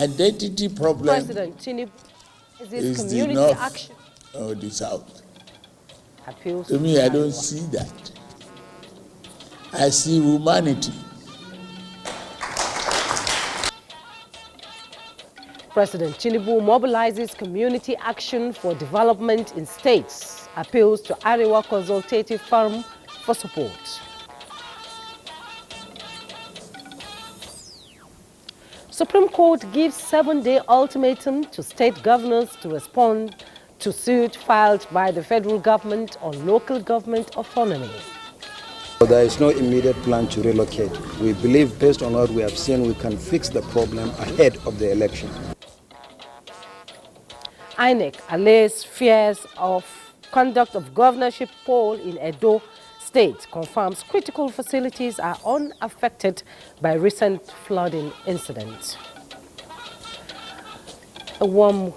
identity problem President Tinubu is community the north action or the south. appeals To me, I don't see that. I see humanity. President Tinubu mobilizes community action for development in states, appeals to Arewa Consultative Forum for support. Supreme Court gives 7-day ultimatum to state governors to respond to suit filed by the federal government on local government autonomy. There is no immediate plan to relocate. We believe, based on what we have seen, we can fix the problem ahead of the election. INEC allays fears of conduct of governorship poll in Edo State, confirms critical facilities are unaffected by recent flooding incidents. A warm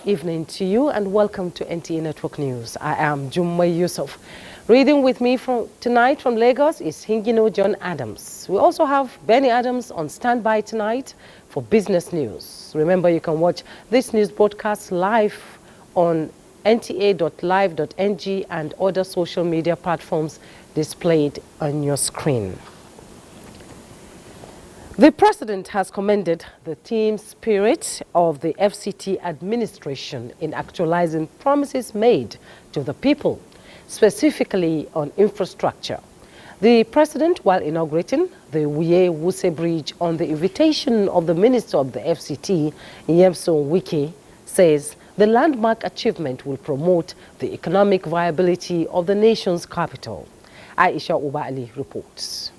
evening to you and welcome to NTA Network News. I am Jummai Yusuf. Reading with me tonight from Lagos is Hingino John Adams. We also have Benny Adams on standby tonight for business news. Remember, you can watch this news broadcast live on nta.live.ng and other social media platforms displayed on your screen. The President has commended the team spirit of the FCT administration in actualizing promises made to the people, specifically on infrastructure. The President, while inaugurating the Wuye-Wuse Bridge on the invitation of the Minister of the FCT, Nyemso Wike, says the landmark achievement will promote the economic viability of the nation's capital. Aisha Uba Ali reports.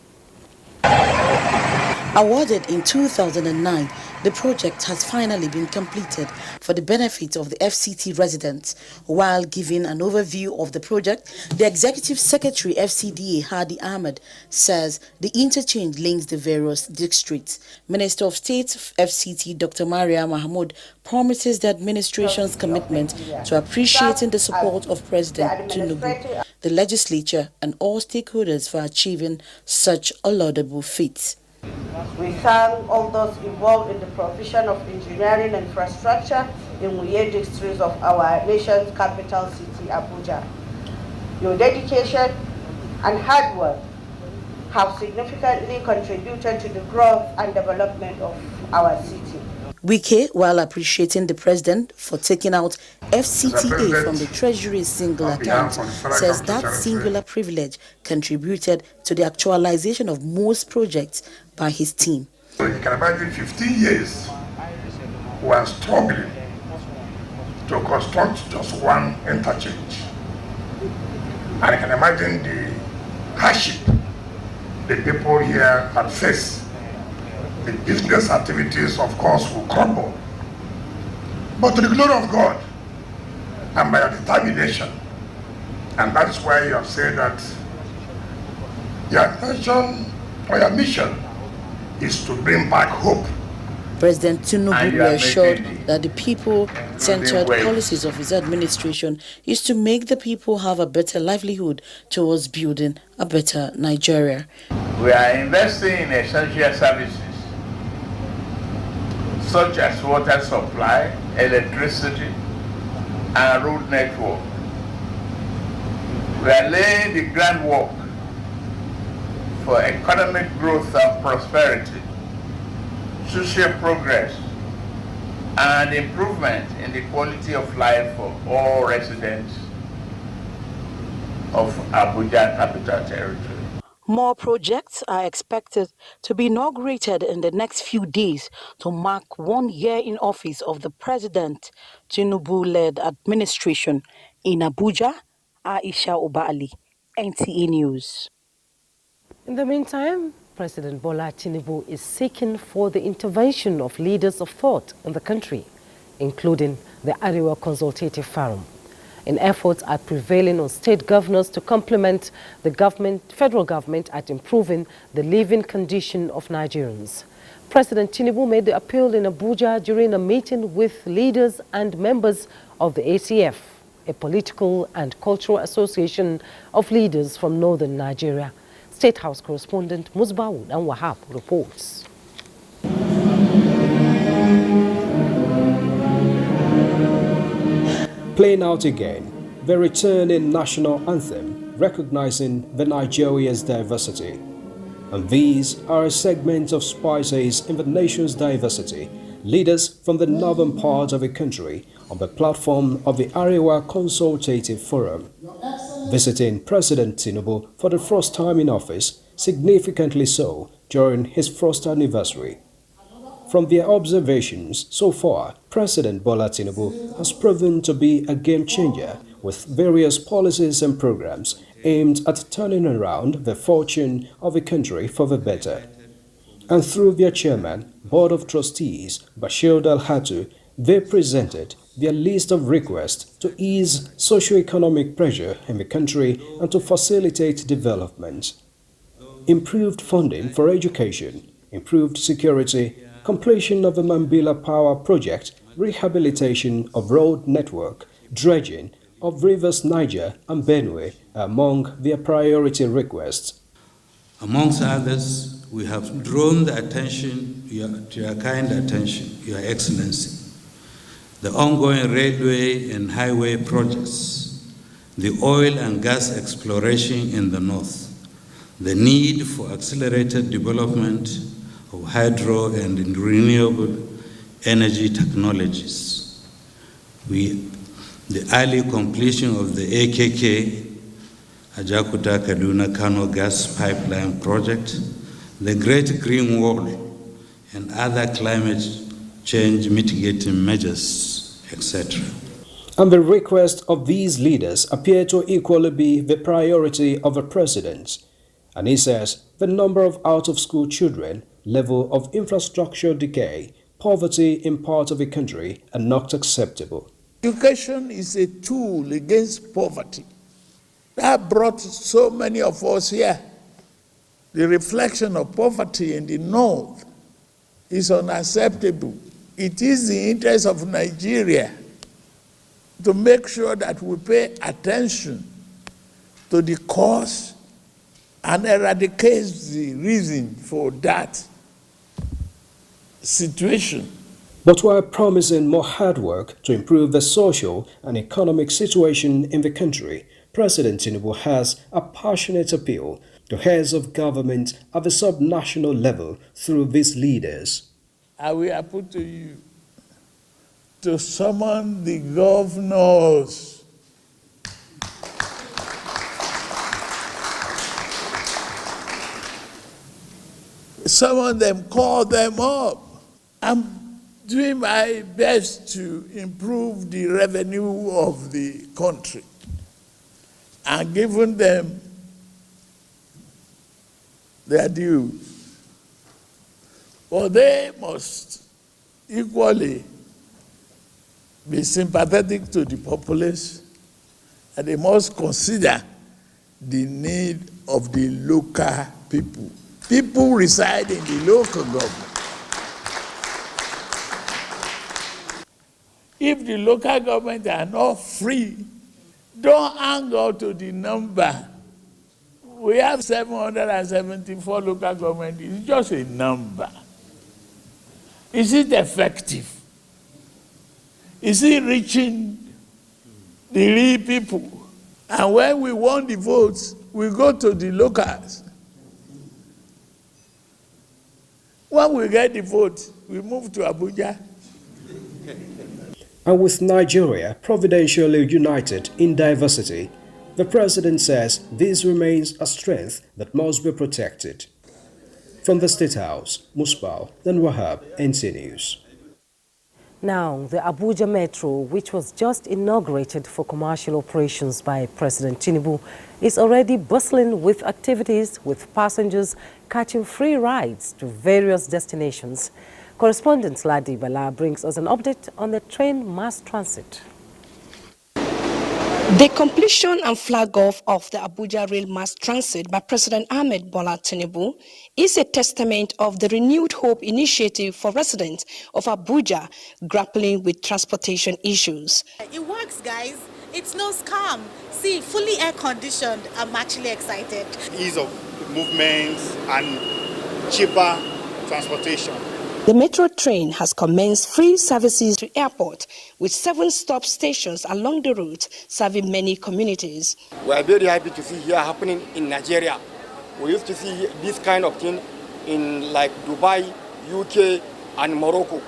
Awarded in 2009, the project has finally been completed for the benefit of the FCT residents. While giving an overview of the project, the Executive Secretary FCDA Hadi Ahmed says the interchange links the various districts. Minister of State FCT Dr. Maria Mahmoud promises the administration's commitment to appreciating the support of President Tinubu, the legislature and all stakeholders for achieving such a laudable feat. We thank all those involved in the provision of engineering infrastructure in Wuye districts of our nation's capital city, Abuja. Your dedication and hard work have significantly contributed to the growth and development of our city. Wike, while appreciating the President for taking out FCTA from the Treasury's single account, says that singular privilege contributed to the actualization of most projects by his team. So you can imagine 15 years we are struggling to construct just one interchange. And you can imagine the hardship the people here had faced. The business activities, of course, will crumble. But to the glory of God and by your determination, and that is why you have said that your intention or your mission is to bring back hope. President Tinubu reassured that the people-centered policies of his administration is to make the people have a better livelihood towards building a better Nigeria. We are investing in essential services such as water supply, electricity, and road network. We are laying the groundwork for economic growth and prosperity, social progress, and improvement in the quality of life for all residents of Abuja Capital Territory. More projects are expected to be inaugurated in the next few days to mark 1 year in office of the President Tinubu-led administration. In Abuja, Aisha Uba Ali, NTA News. In the meantime, President Bola Tinubu is seeking for the intervention of leaders of thought in the country, including the Arewa Consultative Forum, in efforts at prevailing on state governors to complement the federal government at improving the living condition of Nigerians. President Tinubu made the appeal in Abuja during a meeting with leaders and members of the ACF, a political and cultural association of leaders from northern Nigeria. State House correspondent Musbaud and Wahab reports. playing out again the returning national anthem recognizing the Nigeria's diversity. And these are a segment of spices in the nation's diversity. Leaders from the northern part of the country on the platform of the Arewa Consultative Forum, visiting President Tinubu for the first time in office, significantly so during his first anniversary. From their observations so far, President Bola Tinubu has proven to be a game changer with various policies and programs aimed at turning around the fortune of the country for the better. And through their chairman, Board of Trustees, Bashir Dalhatu, they presented their list of requests to ease socio-economic pressure in the country and to facilitate development. Improved funding for education, improved security, completion of the Mambila Power Project, rehabilitation of road network, dredging of rivers Niger and Benue are among their priority requests. Amongst others, we have drawn the attention, to your kind attention, Your Excellency, the ongoing railway and highway projects, the oil and gas exploration in the north, the need for accelerated development of hydro and renewable energy technologies. The early completion of the AKK, Ajakuta Kaduna Kano gas pipeline project, the Great Green Wall, and other climate change mitigating measures, etc. And the requests of these leaders appear to equally be the priority of the president. And he says the number of out-of-school children, level of infrastructure decay, poverty in parts of the country are not acceptable. Education is a tool against poverty. That brought so many of us here. The reflection of poverty in the north is unacceptable. It is the interest of Nigeria to make sure that we pay attention to the cause and eradicate the reason for that situation. But while promising more hard work to improve the social and economic situation in the country, President Tinubu has a passionate appeal to heads of government at the subnational level through these leaders. I will appeal to you to summon the governors, summon them, call them up. I'm doing my best to improve the revenue of the country and giving them their dues. But they must equally be sympathetic to the populace, and they must consider the need of the local people. People reside in the local government. If the local government are not free, don't hang on to the number. We have 774 local governments. It's just a number. Is it effective? Is it reaching the real people? And when we want the votes, we go to the locals. When we get the vote, we move to Abuja. And with Nigeria providentially united in diversity, the president says this remains a strength that must be protected. From the State House, Musbao, then Wahab, NTA News. Now, the Abuja Metro, which was just inaugurated for commercial operations by President Tinubu, is already bustling with activities, with passengers catching free rides to various destinations. Correspondent Ladi Bala brings us an update on the train mass transit. The completion and flag off of the Abuja Rail Mass Transit by President Ahmed Bola Tinubu is a testament of the renewed hope initiative for residents of Abuja grappling with transportation issues. It works, guys. It's no scam. See, fully air conditioned. I'm actually excited. Ease of movement and cheaper transportation. The metro train has commenced free services to airport with 7 stop stations along the route serving many communities. We are very happy to see here happening in Nigeria. We used to see this kind of thing in like Dubai, UK and Morocco.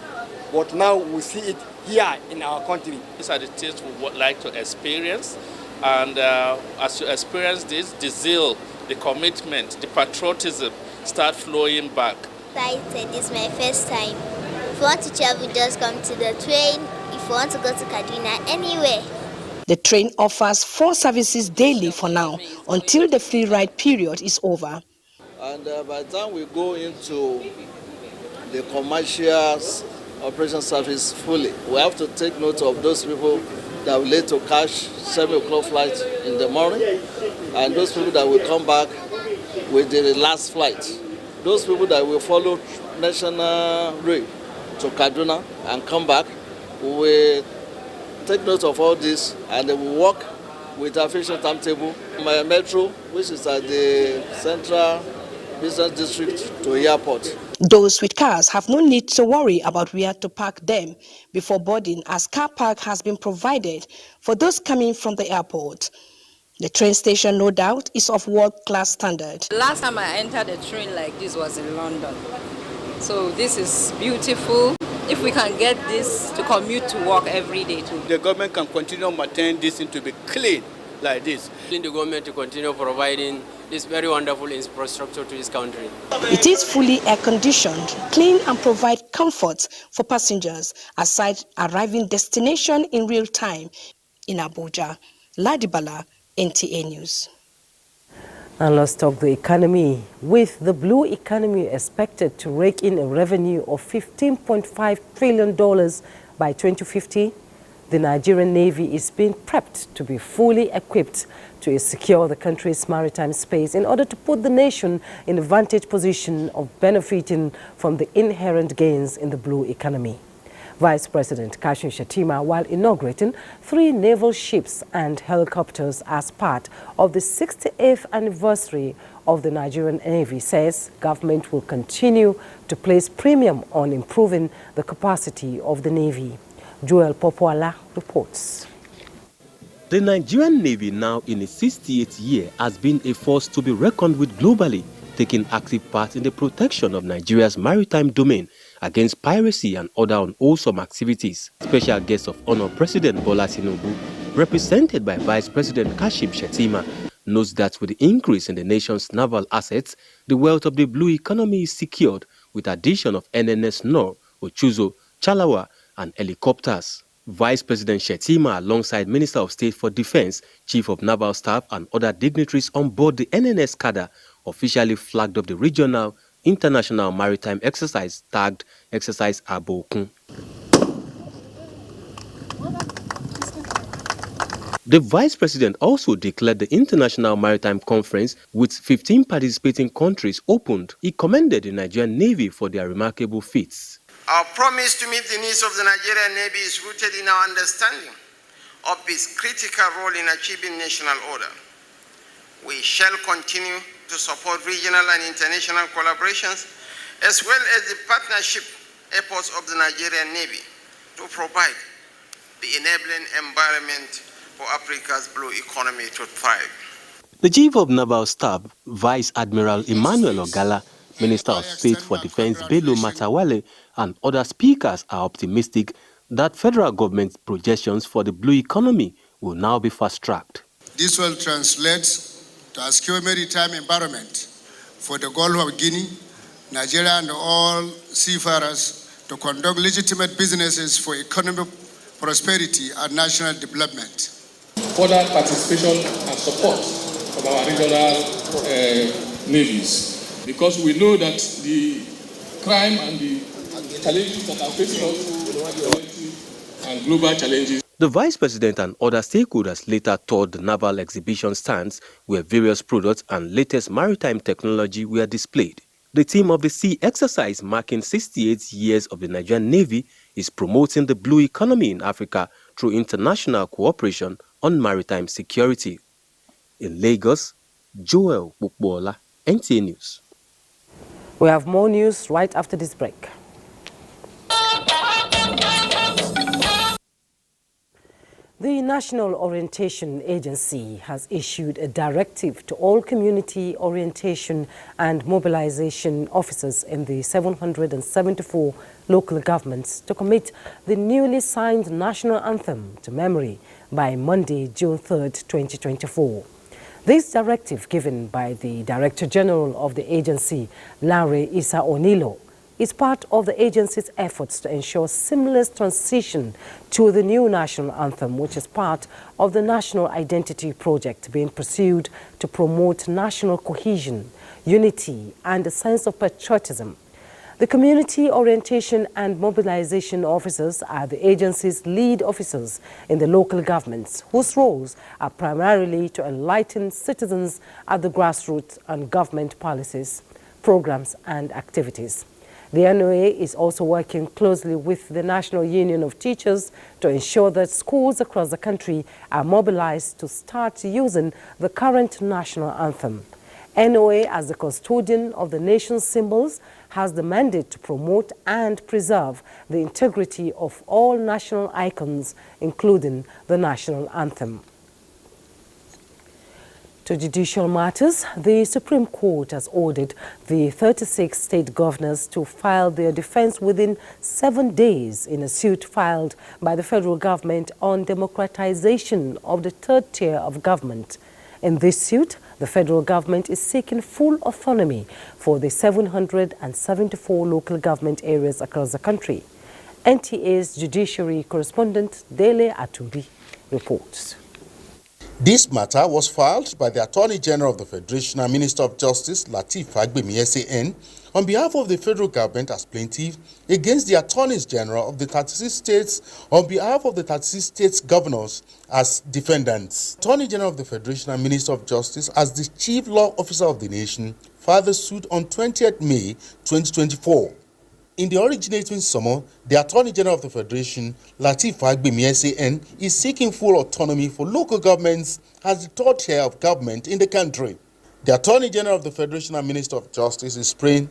But now we see it here in our country. These are the things we would like to experience. And as you experience this, the zeal, the commitment, the patriotism start flowing back. Excited. This is my first time. If you want to travel, just come to the train. If you want to go to Kaduna, anywhere. The train offers 4 services daily for now, until the free ride period is over. And by the time we go into the commercial operation service fully, we have to take note of those people that will need to catch 7 o'clock flight in the morning, and those people that will come back with the last flight. Those people that will follow national rail to Kaduna and come back, we will take note of all this, and they will work with a efficient timetable. My metro, which is at the central business district to airport. Those with cars have no need to worry about where to park them before boarding, as car park has been provided for those coming from the airport. The train station, no doubt, is of world-class standard. Last time I entered a train like this was in London. So this is beautiful. If we can get this to commute to work every day too. The government can continue to maintain this thing to be clean like this. The government to continue providing this very wonderful infrastructure to this country. It is fully air-conditioned, clean and provide comfort for passengers aside arriving destination in real time in Abuja. Ladibala, NTA News. And let's talk the economy. With the blue economy expected to rake in a revenue of $15.5 trillion by 2050, the Nigerian Navy is being prepped to be fully equipped to secure the country's maritime space in order to put the nation in a vantage position of benefiting from the inherent gains in the blue economy. Vice President Kashim Shettima, while inaugurating 3 naval ships and helicopters as part of the 68th anniversary of the Nigerian Navy, says government will continue to place premium on improving the capacity of the Navy. Joel Popoala reports. The Nigerian Navy, now in its 68th year, has been a force to be reckoned with globally, taking active part in the protection of Nigeria's maritime domain against piracy and other unwholesome activities. Special guest of honor President Bola Tinubu, represented by Vice President Kashim Shettima, notes that with the increase in the nation's naval assets, the wealth of the blue economy is secured with addition of NNS Nor, Ochuzo, Chalawa, and helicopters. Vice President Shettima, alongside Minister of State for Defense, Chief of Naval Staff, and other dignitaries on board the NNS cadre, officially flagged up the regional international maritime exercise tagged Exercise Abokun. The Vice President also declared the International Maritime Conference with 15 participating countries opened. He commended the Nigerian Navy for their remarkable feats. Our promise to meet the needs of the Nigerian Navy is rooted in our understanding of its critical role in achieving national order. We shall continue to support regional and international collaborations, as well as the partnership efforts of the Nigerian Navy to provide the enabling environment for Africa's blue economy to thrive. The Chief of Naval Staff, Vice Admiral Emmanuel Ogala, Minister of State for Defense Bello Matawale, and other speakers are optimistic that federal government projections for the blue economy will now be fast-tracked. This will translate to a secure maritime environment for the Gulf of Guinea, Nigeria, and all seafarers to conduct legitimate businesses for economic prosperity and national development. Further participation and support of our regional navies, because we know that the crime and the challenges that are facing us and global challenges. The Vice President and other stakeholders later toured the naval exhibition stands where various products and latest maritime technology were displayed. The theme of the sea exercise, marking 68 years of the Nigerian Navy, is promoting the blue economy in Africa through international cooperation on maritime security. In Lagos, Joel Popoala, NTA News. We have more news right after this break. National Orientation Agency has issued a directive to all community orientation and mobilization officers in the 774 local governments to commit the newly signed national anthem to memory by Monday, June 3rd, 2024. This directive, given by the Director General of the agency, Larry Issa Onilo, is part of the agency's efforts to ensure seamless transition to the new national anthem, which is part of the National Identity Project being pursued to promote national cohesion, unity, and a sense of patriotism. The Community Orientation and Mobilization Officers are the agency's lead officers in the local governments, whose roles are primarily to enlighten citizens at the grassroots on government policies, programs, and activities. The NOA is also working closely with the National Union of Teachers to ensure that schools across the country are mobilized to start using the current national anthem. NOA, as the custodian of the nation's symbols, has the mandate to promote and preserve the integrity of all national icons, including the national anthem. To judicial matters, the Supreme Court has ordered the 36 state governors to file their defense within 7 days in a suit filed by the federal government on democratization of the third tier of government. In this suit, the federal government is seeking full autonomy for the 774 local government areas across the country. NTA's judiciary correspondent Dele Atumbi reports. This matter was filed by the Attorney General of the Federation and Minister of Justice, Lateef Fagbemi SAN, on behalf of the federal government as plaintiff against the Attorneys General of the 36 states on behalf of the 36 states governors as defendants. Attorney General of the Federation and Minister of Justice as the Chief Law Officer of the nation filed the suit on 20th May 2024. In the originating summons, the Attorney General of the Federation, Lateef Fagbemi SAN, is seeking full autonomy for local governments as the third tier of government in the country. The Attorney General of the Federation and Minister of Justice is praying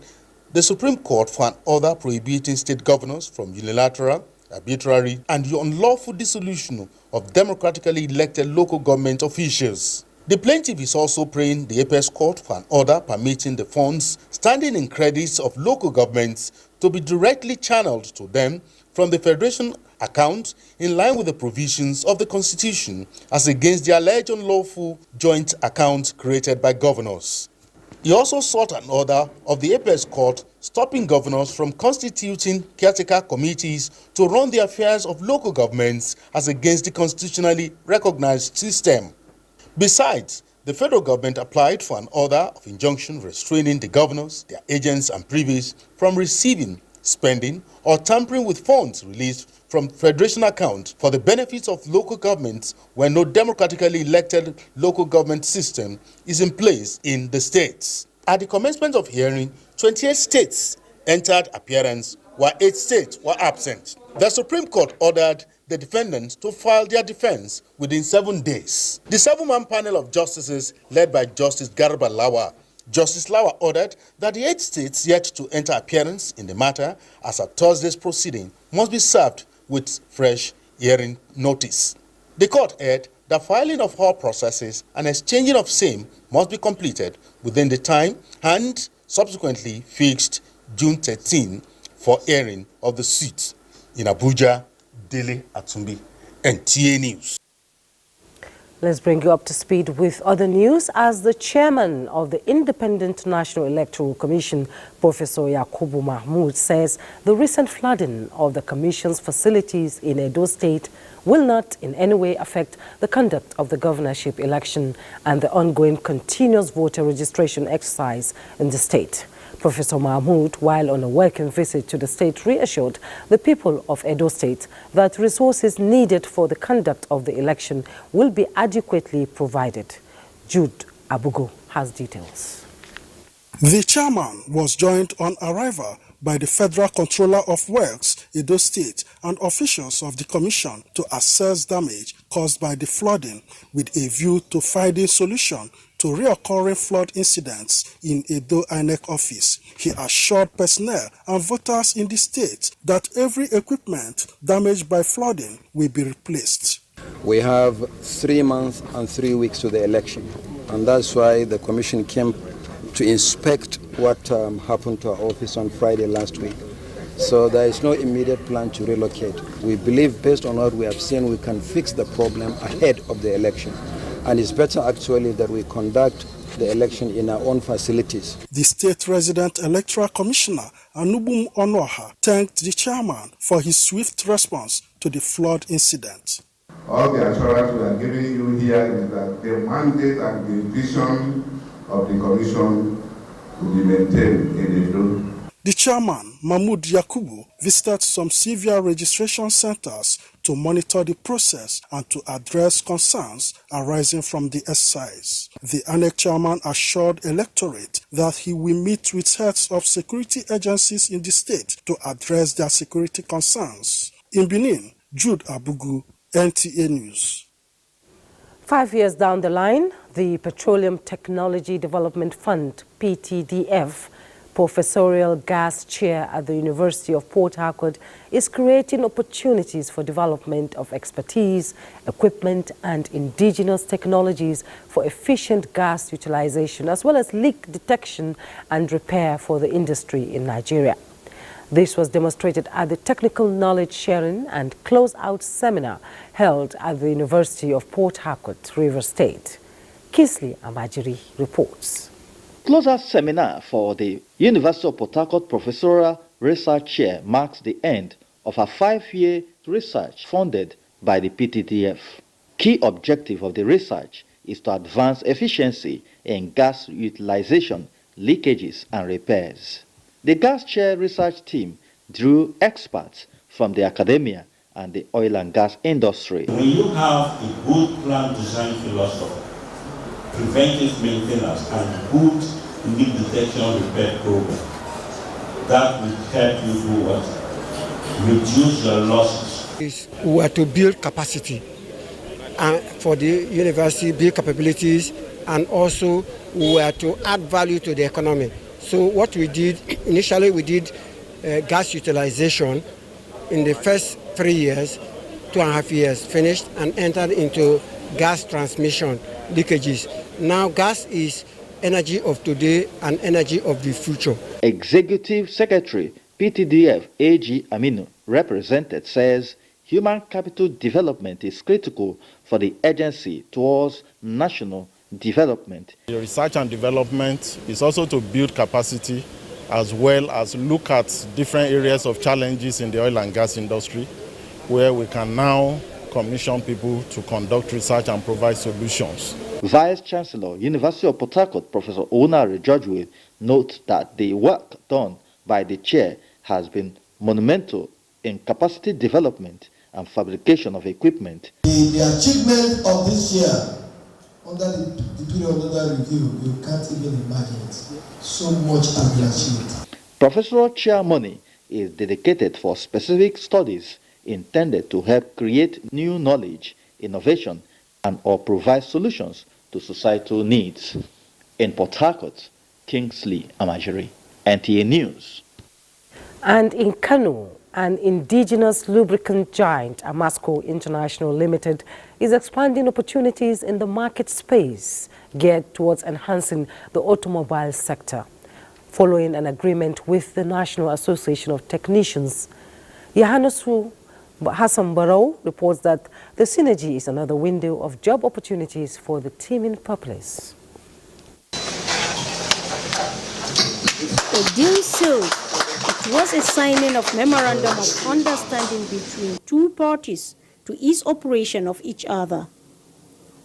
the Supreme Court for an order prohibiting state governors from unilateral, arbitrary, and unlawful dissolution of democratically elected local government officials. The plaintiff is also praying the Apex Court for an order permitting the funds standing in credits of local governments to be directly channeled to them from the Federation account in line with the provisions of the Constitution as against the alleged unlawful joint account created by governors. He also sought an order of the Apex Court stopping governors from constituting caretaker committees to run the affairs of local governments as against the constitutionally recognized system. Besides, the federal government applied for an order of injunction restraining the governors, their agents and privies from receiving, spending, or tampering with funds released from Federation account for the benefits of local governments when no democratically elected local government system is in place in the states. At the commencement of hearing, 28 states entered appearance, while 8 states were absent. The Supreme Court ordered the defendants to file their defense within 7 days. The 7-man panel of justices led by Justice Garba Lawa, Justice Lawa ordered that the 8 states yet to enter appearance in the matter as at Thursday's proceeding must be served with fresh hearing notice. The court aired that filing of all processes and exchanging of same must be completed within the time and subsequently fixed June 13 for hearing of the suit. In Abuja, Dele Atumbi, NTA News. Let's bring you up to speed with other news as the chairman of the Independent National Electoral Commission, Professor Yakubu Mahmood, says the recent flooding of the commission's facilities in Edo State will not in any way affect the conduct of the governorship election and the ongoing continuous voter registration exercise in the state. Professor Mahmood, while on a working visit to the state, reassured the people of Edo State that resources needed for the conduct of the election will be adequately provided. Jude Abugo has details. The chairman was joined on arrival by the Federal Controller of Works, Edo State, and officials of the Commission to assess damage caused by the flooding with a view to finding solution to reoccurring flood incidents in Edo INEC office. He assured personnel and voters in the state that every equipment damaged by flooding will be replaced. We have 3 months and 3 weeks to the election, and that's why the commission came to inspect what happened to our office on Friday last week. So there is no immediate plan to relocate. We believe, based on what we have seen, we can fix the problem ahead of the election. And it's better actually that we conduct the election in our own facilities. The state resident electoral commissioner, Anubum Onoha, thanked the chairman for his swift response to the flood incident. All the assurance we are giving you here is that the mandate and the vision of the commission will be maintained in Edo. The chairman, Mahmoud Yakubu, visited some severe registration centers to monitor the process and to address concerns arising from the exercise. The ANEC chairman assured electorate that he will meet with heads of security agencies in the state to address their security concerns. In Benin, Jude Abugu, NTA News. 5 years down the line, the Petroleum Technology Development Fund, PTDF, professorial gas chair at the University of Port Harcourt, is creating opportunities for development of expertise, equipment and indigenous technologies for efficient gas utilization, as well as leak detection and repair for the industry in Nigeria. This was demonstrated at the Technical Knowledge Sharing and Close-Out Seminar held at the University of Port Harcourt, Rivers State. Kisley Amajiri reports. Close-Out Seminar for the University of Port Harcourt Professorial Research Chair marks the end of a 5-year research funded by the PTDF. Key objective of the research is to advance efficiency in gas utilization, leakages and repairs. The gas chair research team drew experts from the academia and the oil and gas industry. When you have a good plan design philosophy, preventive maintenance and good leak detection repair program, that will help you do what? Reduce your losses. We are to build capacity and for the university, build capabilities, and also we are to add value to the economy. So what we did, initially we did gas utilization in the first 3 years, 2.5 years finished, and entered into gas transmission leakages. Now gas is energy of today and energy of the future. Executive Secretary PTDF AG Aminu represented says human capital development is critical for the agency towards national development. The research and development is also to build capacity as well as look at different areas of challenges in the oil and gas industry where we can now commission people to conduct research and provide solutions. Vice Chancellor, University of Port Harcourt, Professor Onare Georgewill, notes that the work done by the chair has been monumental in capacity development and fabrication of equipment. The achievement of this year under the period under review, you can't even imagine it. So much has been achieved. Professorial chair money is dedicated for specific studies intended to help create new knowledge, innovation, and or provide solutions to societal needs. In Port Harcourt, Kingsley Amajiri, NTA News. And in Kano, an indigenous lubricant giant, Amasco International Limited, is expanding opportunities in the market space geared towards enhancing the automobile sector. Following an agreement with the National Association of Technicians, Yahanasu Hassan Barrow reports that the synergy is another window of job opportunities for the teeming populace. A deal sealed. It was a signing of memorandum of understanding between two parties to ease operation of each other.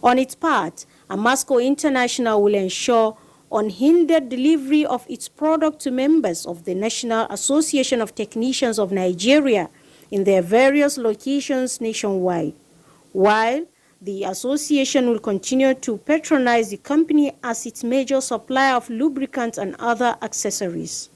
On its part, Amasco International will ensure unhindered delivery of its product to members of the National Association of Technicians of Nigeria in their various locations nationwide, while the association will continue to patronize the company as its major supplier of lubricants and other accessories.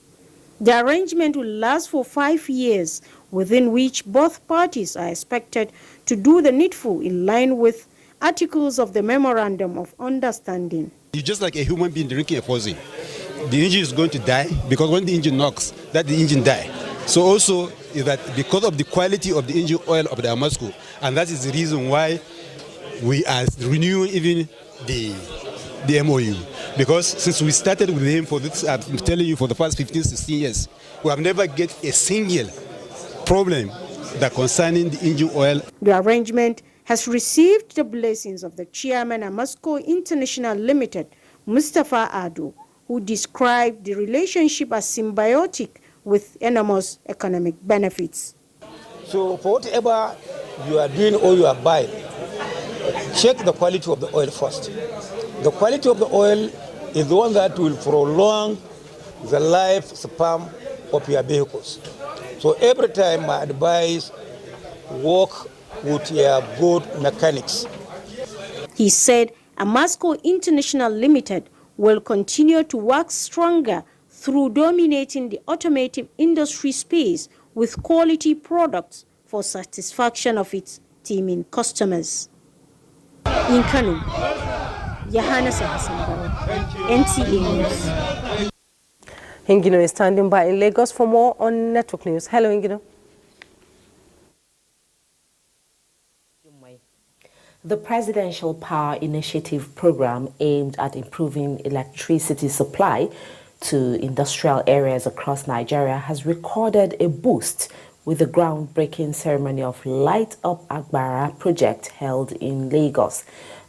The arrangement will last for 5 years, within which both parties are expected to do the needful in line with articles of the Memorandum of Understanding. You're just like a human being drinking a poison. The engine is going to die because when the engine knocks, that the engine dies. So also is that because of the quality of the engine oil of the Amasco, and that is the reason why we are renewing even the MOU. Because since we started with him for this, I'm telling you, for the past 15, 16 years, we have never get a single problem that concerning the engine oil. The arrangement has received the blessings of the chairman Amasco International Limited, Mustafa Ado, who described the relationship as symbiotic with enormous economic benefits. So for whatever you are doing or you are buying, check the quality of the oil first. The quality of the oil is the one that will prolong the lifespan of your vehicles. So every time I advise, work with your good mechanics. He said Amasco International Limited will continue to work stronger through dominating the automotive industry space with quality products for satisfaction of its teeming customers. In Kano, Yahana Sahasambaro, NTA News. Hingino is standing by in Lagos for more on Network News. Hello, Hingino. The Presidential Power Initiative program aimed at improving electricity supply to industrial areas across Nigeria has recorded a boost with the groundbreaking ceremony of Light Up Agbara project held in Lagos.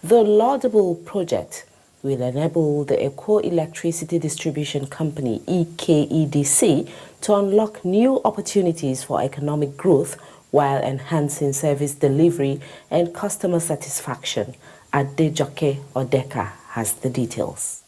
The laudable project will enable the Eco Electricity Distribution Company, EKEDC, to unlock new opportunities for economic growth while enhancing service delivery and customer satisfaction. Adejoke Odeka has the details.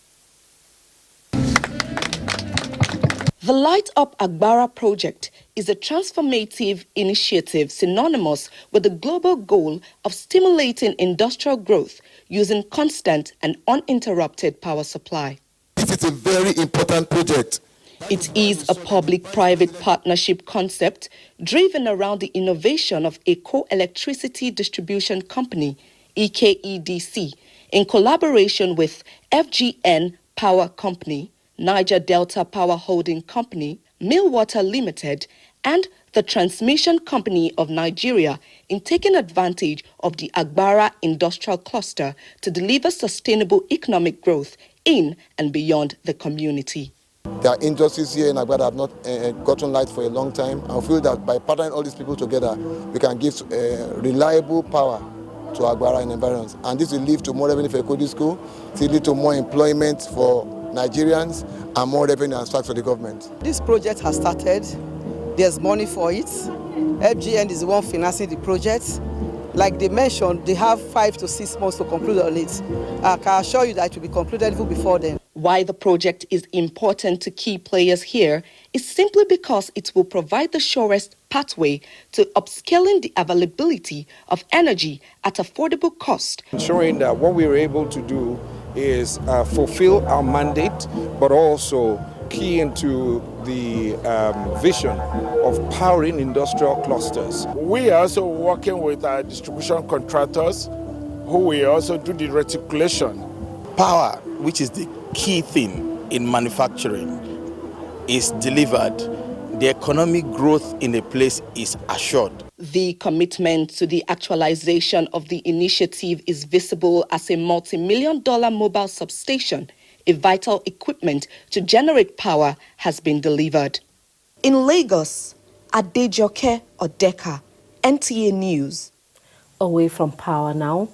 The Light Up Agbara project is a transformative initiative synonymous with the global goal of stimulating industrial growth using constant and uninterrupted power supply. This is a very important project. It is a public-private partnership concept driven around the innovation of Eco Electricity Distribution Company, EKEDC, in collaboration with FGN Power Company, Niger Delta Power Holding Company, Millwater Limited, and the Transmission Company of Nigeria in taking advantage of the Agbara industrial cluster to deliver sustainable economic growth in and beyond the community. There are industries here in Agbada that have not gotten light for a long time. I feel that by partnering all these people together, we can give reliable power to Agbara and environs. And this will lead to more revenue for Ekodi School, it will lead to more employment for Nigerians and more revenue and tax for the government. This project has started. There's money for it. FGN is the one financing the project. Like they mentioned, they have 5 to 6 months to conclude on it. I can assure you that it will be concluded even before then. Why the project is important to key players here is simply because it will provide the surest pathway to upscaling the availability of energy at affordable cost. Ensuring that what we are able to do is fulfill our mandate, but also key into the vision of powering industrial clusters. We are also working with our distribution contractors who will also do the reticulation. Power, which is the key thing in manufacturing, is delivered. The economic growth in a place is assured. The commitment to the actualization of the initiative is visible as a multi-million-dollar mobile substation. A vital equipment to generate power has been delivered. In Lagos, Adejoke Odeka, NTA News. Away from power now,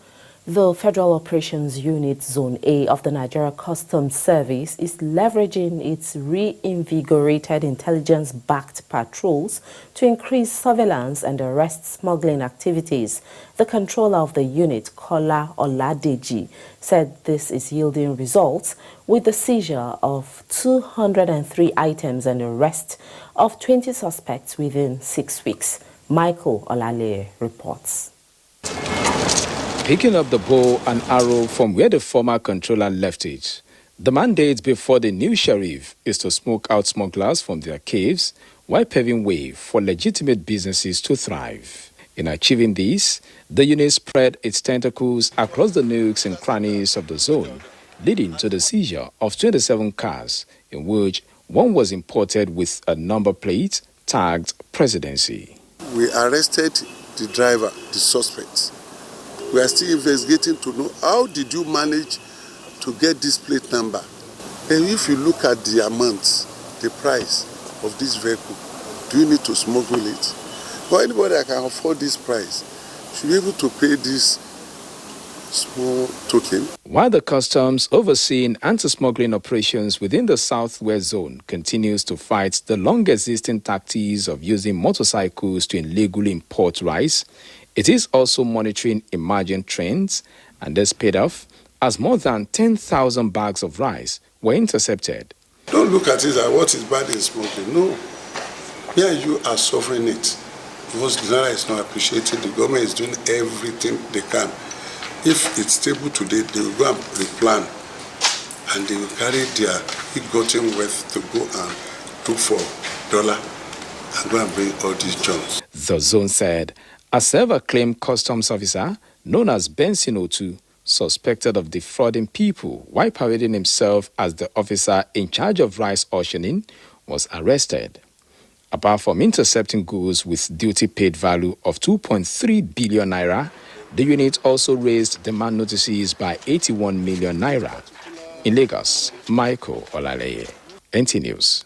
the Federal Operations Unit Zone A of the Nigeria Customs Service is leveraging its reinvigorated intelligence-backed patrols to increase surveillance and arrest smuggling activities. The controller of the unit, Kola Oladeji, said this is yielding results with the seizure of 203 items and arrest of 20 suspects within 6 weeks. Michael Olale reports. Picking up the bow and arrow from where the former controller left it, the mandate before the new sheriff is to smoke out smugglers from their caves while paving way for legitimate businesses to thrive. In achieving this, the unit spread its tentacles across the nooks and crannies of the zone, leading to the seizure of 27 cars, in which one was imported with a number plate tagged presidency. We arrested the driver, the suspect. We are still investigating to know how did you manage to get this plate number. And if you look at the amount, the price of this vehicle, do you need to smuggle it? For anybody that can afford this price should be able to pay this small token. While the customs overseeing anti-smuggling operations within the Southwest Zone continues to fight the long-existing tactics of using motorcycles to illegally import rice, it is also monitoring emerging trends, and this paid off as more than 10,000 bags of rice were intercepted. Don't look at it as what is bad in smoking. No. Me and you are suffering it. Because the Naira is not appreciated. The government is doing everything they can. If it's stable today, they will go and replan. And they will carry their ill-gotten wealth to go and look for dollar and go and bring all these jobs. The zone said a self-acclaimed customs officer known as Benson Otu, suspected of defrauding people while parading himself as the officer in charge of rice auctioning, was arrested. Apart from intercepting goods with duty-paid value of 2.3 billion naira, the unit also raised demand notices by 81 million naira. In Lagos, Michael Olaleye, NTA News.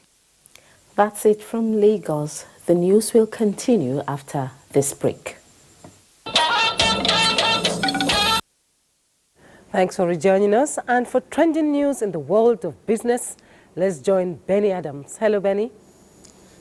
That's it from Lagos. The news will continue after this break. Thanks for rejoining us. And for trending news in the world of business, let's join Benny Adams. Hello, Benny.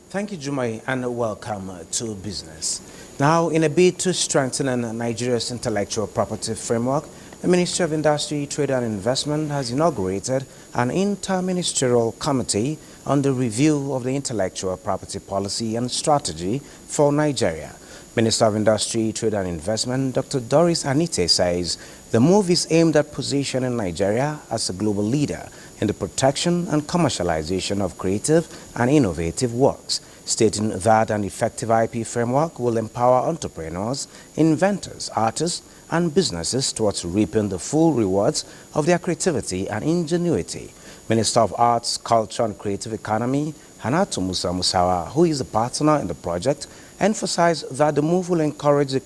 Thank you, Jumai, and welcome to business. Now, in a bid to strengthen Nigeria's intellectual property framework, the Ministry of Industry, Trade and Investment has inaugurated an inter-ministerial committee on the review of the intellectual property policy and strategy for Nigeria. Minister of Industry, Trade and Investment, Dr. Doris Anite, says the move is aimed at positioning Nigeria as a global leader in the protection and commercialization of creative and innovative works, stating that an effective IP framework will empower entrepreneurs, inventors, artists, and businesses towards reaping the full rewards of their creativity and ingenuity. Minister of Arts, Culture and Creative Economy, Hannatu Musa Musawa, who is a partner in the project, emphasized that the move will encourage the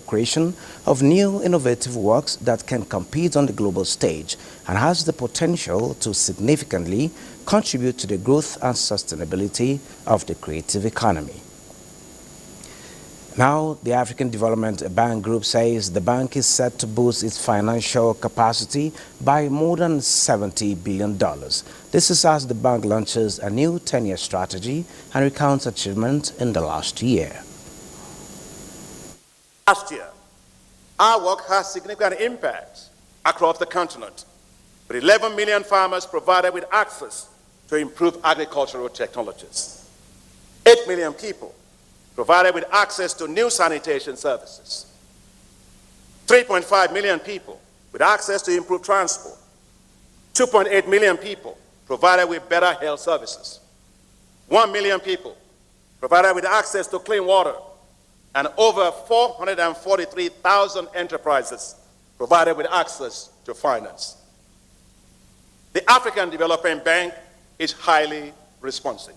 creation of new innovative works that can compete on the global stage and has the potential to significantly contribute to the growth and sustainability of the creative economy. Now, the African Development Bank Group says the bank is set to boost its financial capacity by more than $70 billion. This is as the bank launches a new 10-year strategy and recounts achievements in the last year. Last year, our work has significant impact across the continent, with 11 million farmers provided with access to improved agricultural technologies, 8 million people provided with access to new sanitation services, 3.5 million people with access to improved transport, 2.8 million people provided with better health services, 1 million people provided with access to clean water, and over 443,000 enterprises provided with access to finance. The African Development Bank is highly responsive.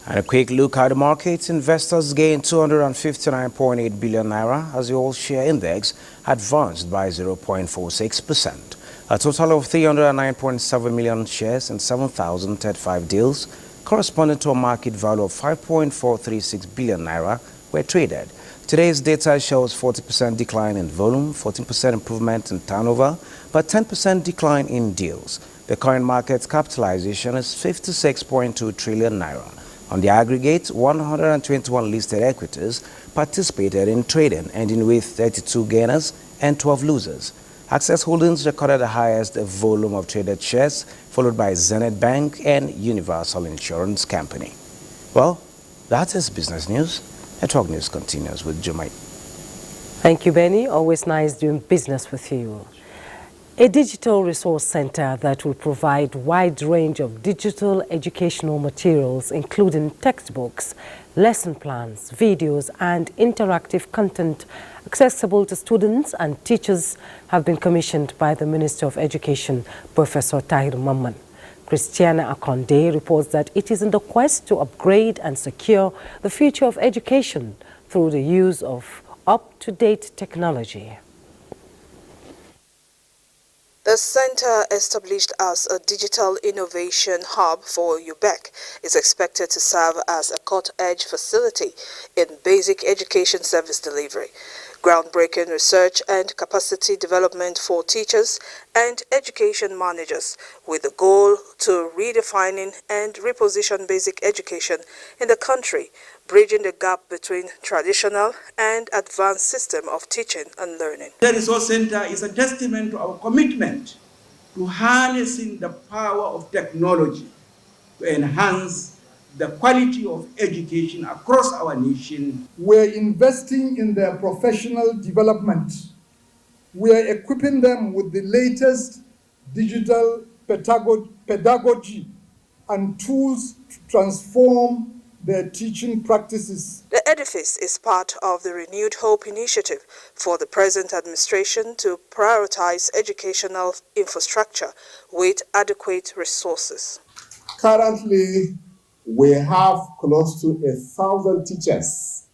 And a quick look at the markets. Investors gained 259.8 billion naira as the all-share index advanced by 0.46%. A total of 309.7 million shares and 7,035 deals, corresponding to a market value of 5.436 billion naira, were traded. Today's data shows 40% decline in volume, 14% improvement in turnover, but 10% decline in deals. The current market capitalization is 56.2 trillion naira. On the aggregate, 121 listed equities participated in trading, ending with 32 gainers and 12 losers. Access Holdings recorded the highest volume of traded shares, followed by Zenith Bank and Universal Insurance Company. Well, that is business news. Network News continues with Jumai. Thank you, Benny. Always nice doing business with you. A digital resource center that will provide wide range of digital educational materials, including textbooks, lesson plans, videos, and interactive content accessible to students and teachers have been commissioned by the Minister of Education, Professor Tahir Mamman. Christiana Akonde reports that it is in the quest to upgrade and secure the future of education through the use of up-to-date technology. The center, established as a digital innovation hub for UBEC, is expected to serve as a cut-edge facility in basic education service delivery, groundbreaking research and capacity development for teachers and education managers, with the goal to redefining and reposition basic education in the country, bridging the gap between traditional and advanced system of teaching and learning. The Resource Center is a testament to our commitment to harnessing the power of technology to enhance the quality of education across our nation. We're investing in their professional development. We are equipping them with the latest digital pedagogy and tools to transform their teaching practices. The edifice is part of the Renewed Hope initiative for the present administration to prioritize educational infrastructure with adequate resources. Currently, we have close to 1,000 teachers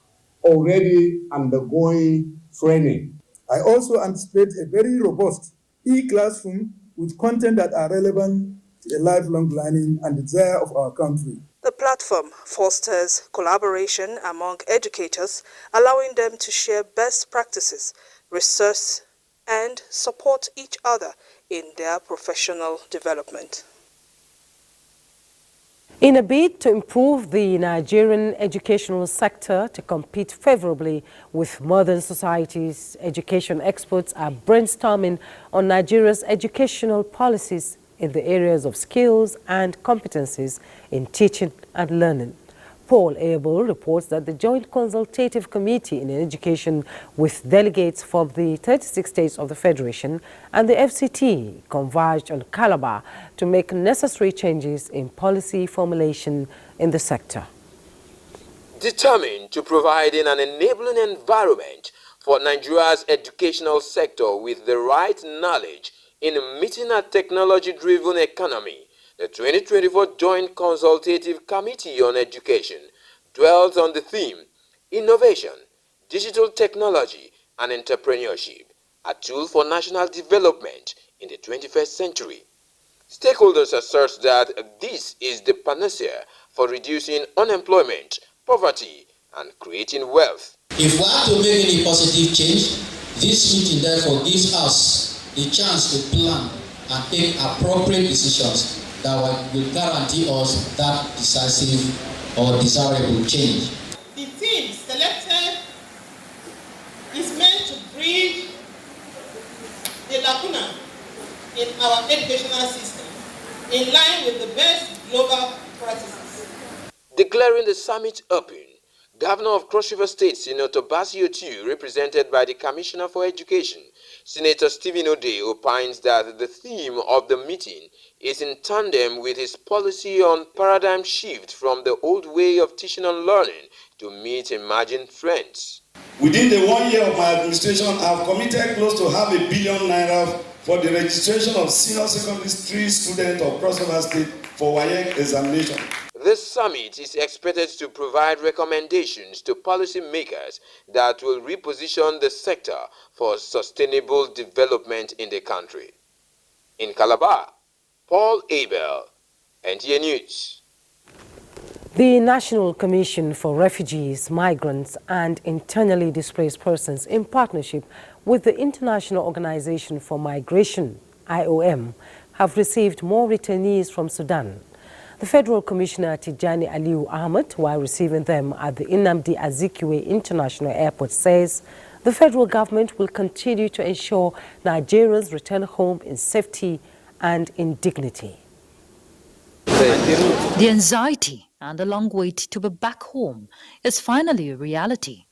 already undergoing training. I also anticipate a very robust e-classroom with content that are relevant to a lifelong learning and desire of our country. The platform fosters collaboration among educators, allowing them to share best practices, research, and support each other in their professional development. In a bid to improve the Nigerian educational sector to compete favorably with modern societies, education experts are brainstorming on Nigeria's educational policies in the areas of skills and competencies in teaching and learning. Paul Abel reports that the Joint Consultative Committee in Education, with delegates from the 36 states of the Federation and the FCT, converged on Calabar to make necessary changes in policy formulation in the sector. Determined to providing an enabling environment for Nigeria's educational sector with the right knowledge in meeting a technology-driven economy, the 2024 Joint Consultative Committee on Education dwells on the theme, Innovation, Digital Technology and Entrepreneurship, a tool for national development in the 21st century. Stakeholders assert that this is the panacea for reducing unemployment, poverty, and creating wealth. If we are to make any positive change, this meeting therefore gives us the chance to plan and take appropriate decisions that will guarantee us that decisive or desirable change. The theme selected is meant to bridge the lacuna in our educational system in line with the best global practices. Declaring the summit open, Governor of Cross River State, Senator Basio Tu, represented by the Commissioner for Education, Senator Stephen Ode, opines that the theme of the meeting is in tandem with his policy on paradigm shift from the old way of teaching and learning to meet emerging trends. Within the 1 year of my administration, I have committed close to ₦500 billion for the registration of senior secondary students of Cross River State for WAEC examination. This summit is expected to provide recommendations to policymakers that will reposition the sector for sustainable development in the country. In Calabar, Paul Abel, NTA News. The National Commission for Refugees, Migrants and Internally Displaced Persons, in partnership with the International Organization for Migration, IOM, have received more returnees from Sudan. The Federal Commissioner Tijani Aliu Ahmed, while receiving them at the Nnamdi Azikiwe International Airport, says the federal government will continue to ensure Nigerians return home in safety and in dignity. The anxiety and the long wait to be back home is finally a reality.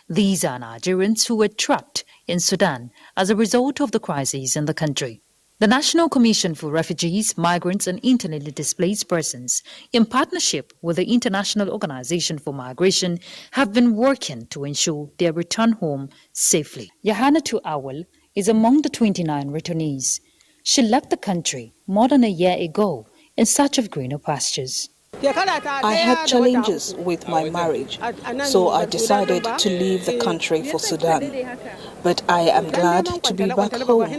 These are Nigerians who were trapped in Sudan as a result of the crisis in the country. The National Commission for Refugees, Migrants and Internally Displaced Persons, in partnership with the International Organization for Migration, have been working to ensure their return home safely. Yahanatu Awal is among the 29 returnees. She left the country more than a year ago in search of greener pastures. I had challenges with my marriage, so I decided to leave the country for Sudan. But I am glad to be back home.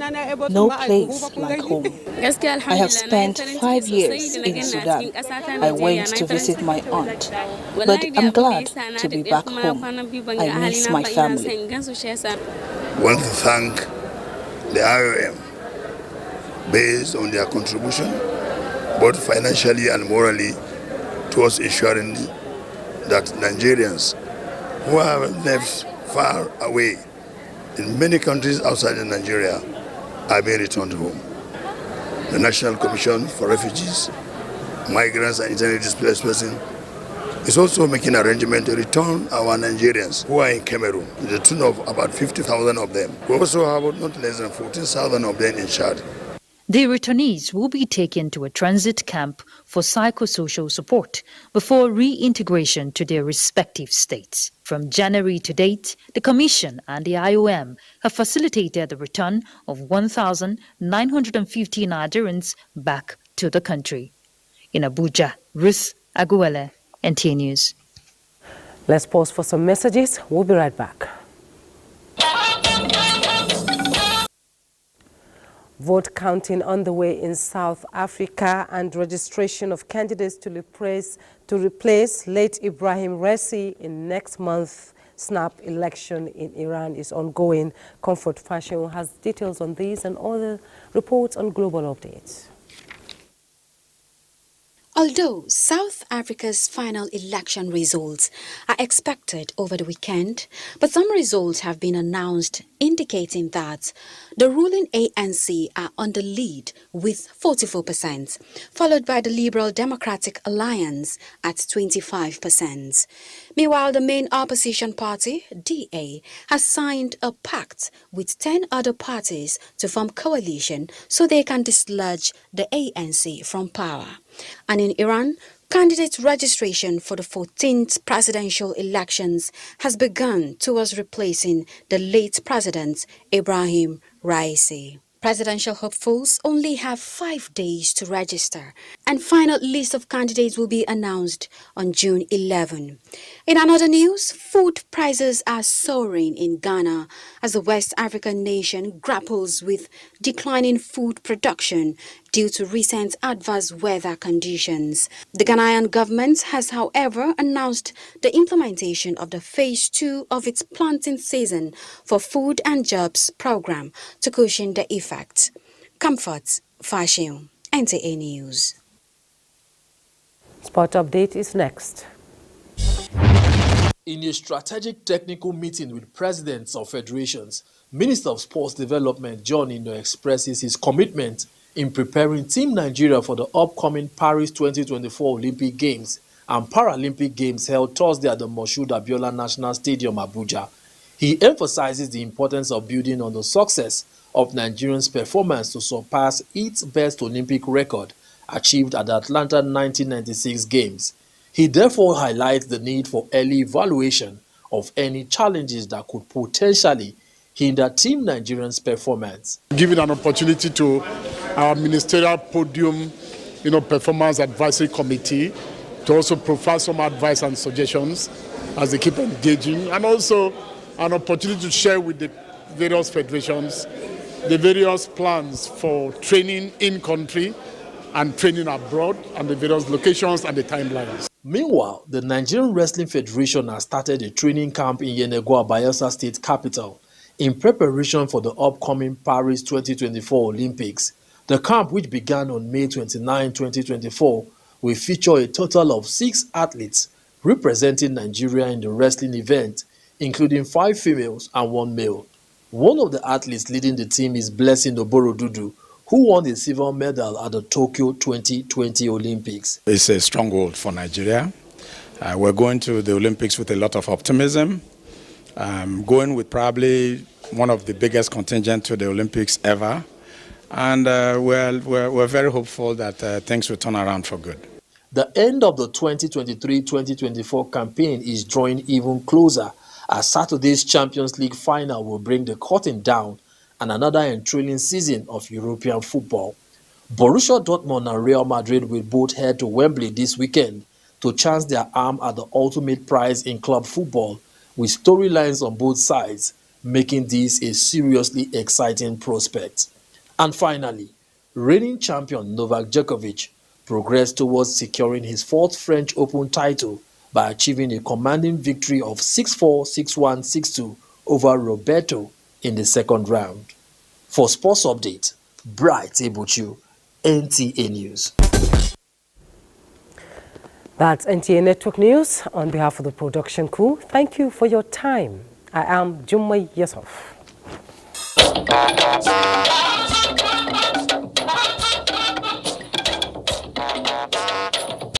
No place like home. I have spent 5 years in Sudan. I went to visit my aunt, but I'm glad to be back home. I miss my family. I want to thank the IOM based on their contribution, both financially and morally, towards ensuring that Nigerians who have left far away in many countries outside of Nigeria are being returned home. The National Commission for Refugees, Migrants and Internally Displaced Persons is also making arrangements to return our Nigerians who are in Cameroon, to the tune of about 50,000 of them. We also have not less than 14,000 of them in Chad. The returnees will be taken to a transit camp for psychosocial support before reintegration to their respective states. From January to date, the Commission and the IOM have facilitated the return of 1,950 Nigerians back to the country. In Abuja, Ruth Aguele, NTA News. Let's pause for some messages. We'll be right back. Vote counting underway in South Africa and registration of candidates to replace late Ibrahim Raisi in next month's snap election in Iran is ongoing. Comfort Fashion has details on these and other reports on Global Updates. Although South Africa's final election results are expected over the weekend, but some results have been announced indicating that the ruling ANC are on the lead with 44%, followed by the Liberal Democratic Alliance at 25%. Meanwhile, the main opposition party, DA, has signed a pact with 10 other parties to form coalition so they can dislodge the ANC from power. And in Iran, candidate registration for the 14th presidential elections has begun towards replacing the late president Ibrahim Raisi. Presidential hopefuls only have 5 days to register, and final list of candidates will be announced on June 11. In another news, food prices are soaring in Ghana as the West African nation grapples with declining food production due to recent adverse weather conditions. The Ghanaian government has, however, announced the implementation of the Phase 2 of its planting season for Food and Jobs program to cushion the effects. Comfort Fashion, NTA News. Sport update is next. In a strategic technical meeting with presidents of federations, Minister of Sports Development John Indo expresses his commitment in preparing Team Nigeria for the upcoming Paris 2024 Olympic Games and Paralympic Games held Thursday at the Moshood Abiola National Stadium, Abuja. He emphasizes the importance of building on the success of Nigerians' performance to surpass its best Olympic record achieved at the Atlanta 1996 Games. He therefore highlights the need for early evaluation of any challenges that could potentially hinder Team Nigerians' performance. Giving an opportunity to our ministerial podium, performance advisory committee to also provide some advice and suggestions as they keep engaging, and also an opportunity to share with the various federations the various plans for training in country and training abroad and the various locations and the timelines. Meanwhile, the Nigerian Wrestling Federation has started a training camp in Yenagoa, Bayelsa State capital, in preparation for the upcoming Paris 2024 Olympics. The camp, which began on May 29, 2024, will feature a total of 6 athletes representing Nigeria in the wrestling event, including 5 females and 1 male. One of the athletes leading the team is Blessing Oborodudu, who won the silver medal at the Tokyo 2020 Olympics. It's a stronghold for Nigeria. We're going to the Olympics with a lot of optimism, going with probably one of the biggest contingent to the Olympics ever. And we're very hopeful that things will turn around for good. The end of the 2023-2024 campaign is drawing even closer, as Saturday's Champions League final will bring the curtain down and another enthralling season of European football. Borussia Dortmund and Real Madrid will both head to Wembley this weekend to chance their arm at the ultimate prize in club football, with storylines on both sides, making this a seriously exciting prospect. And finally, reigning champion Novak Djokovic progressed towards securing his fourth French Open title by achieving a commanding victory of 6-4, 6-1, 6-2 over Roberto in the second round. For Sports Update, Bright Ebuchu, NTA News. That's NTA Network News. On behalf of the production crew, thank you for your time. I am Jummai Yusuf.